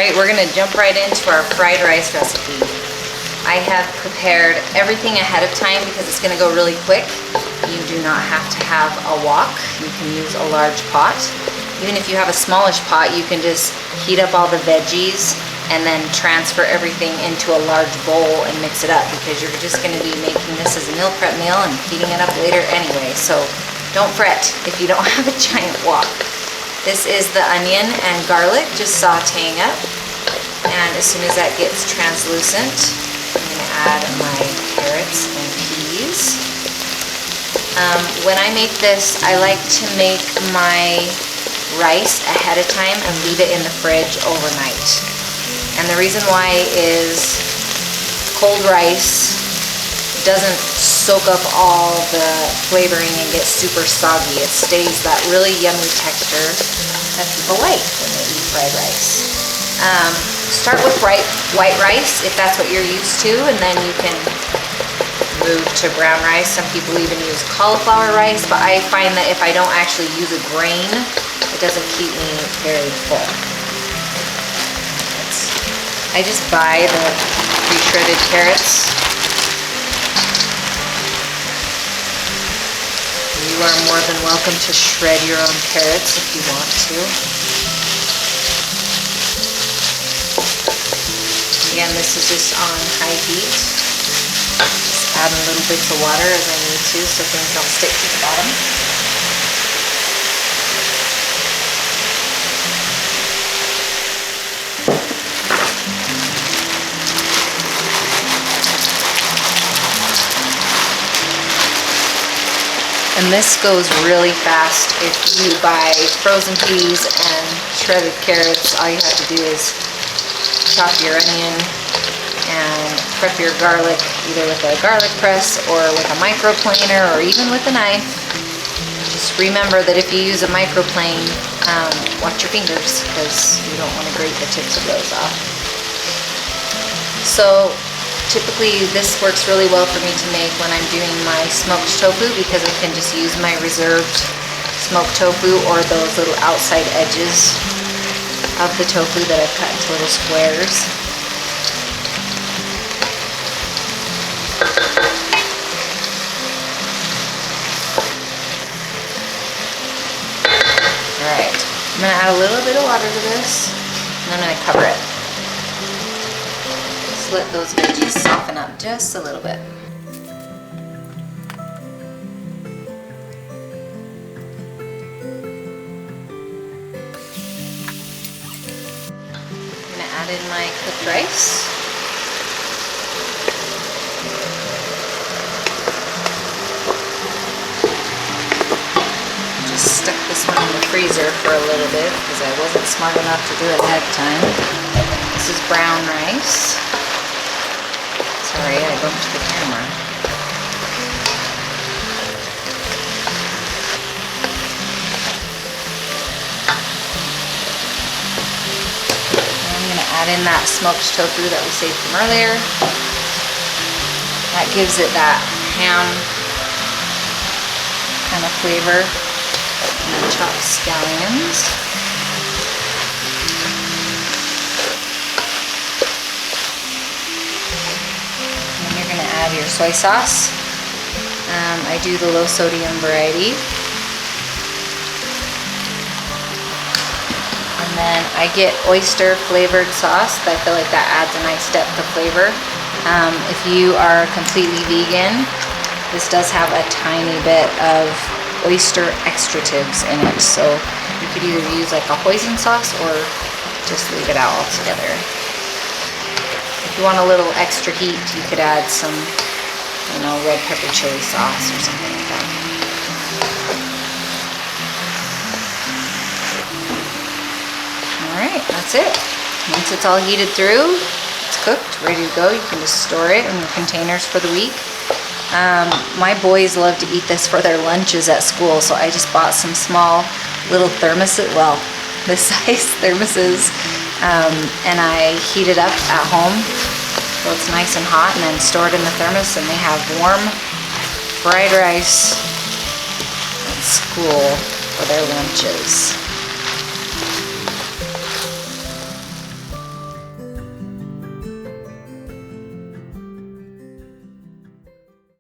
Alright, we're going to jump right into our fried rice recipe. I have prepared everything ahead of time because it's going to go really quick. You do not have to have a wok. You can use a large pot. Even if you have a smallish pot, you can just heat up all the veggies and then transfer everything into a large bowl and mix it up, because you're just going to be making this as a meal prep meal and heating it up later anyway. So don't fret if you don't have a giant wok. This is the onion and garlic just sauteing up, and as soon as that gets translucent, I'm going to add my carrots and peas. When I make this, I like to make my rice ahead of time and leave it in the fridge overnight. And the reason why is cold rice doesn't soak up all the flavoring and get super soggy. It stays that really yummy texture that people like when they eat fried rice. Start with white rice if that's what you're used to, and then you can move to brown rice. Some people even use cauliflower rice, but I find that if I don't actually use a grain, it doesn't keep me very full. I just buy the pre-shredded carrots. You are more than welcome to shred your own carrots if you want to. Again, this is just on high heat. Just add little bits of water as I need to so things don't stick to the bottom. And this goes really fast. If you buy frozen peas and shredded carrots, all you have to do is chop your onion and prep your garlic either with a garlic press or with a microplaner or even with a knife. Just remember that if you use a microplane, watch your fingers because you don't want to grate the tips of those off. So typically this works really well for me to make when I'm doing my smoked tofu, because I can just use my reserved smoked tofu or those little outside edges of the tofu that I've cut into little squares. Alright, I'm going to add a little bit of water to this, and then I'm going to cover it. Let those veggies soften up just a little bit. I'm going to add in my cooked rice. Just stuck this one in the freezer for a little bit because I wasn't smart enough to do it ahead of time. This is brown rice. Sorry, I bumped the camera. I'm going to add in that smoked tofu that we saved from earlier. That gives it that ham kind of flavor. And then chopped scallions. Add your soy sauce. I do the low sodium variety. And then I get oyster flavored sauce. I feel like that adds a nice depth of flavor. If you are completely vegan, this does have a tiny bit of oyster extractives in it. So you could either use like a hoisin sauce or just leave it out altogether. If you want a little extra heat, you could add some, red pepper chili sauce or something like that. Alright, that's it. Once it's all heated through, it's cooked, ready to go. You can just store it in your containers for the week. My boys love to eat this for their lunches at school, so I just bought some small little thermoses, well, this size thermoses, and I heat it up at home so it's nice and hot, and then store it in the thermos, and they have warm fried rice at school for their lunches.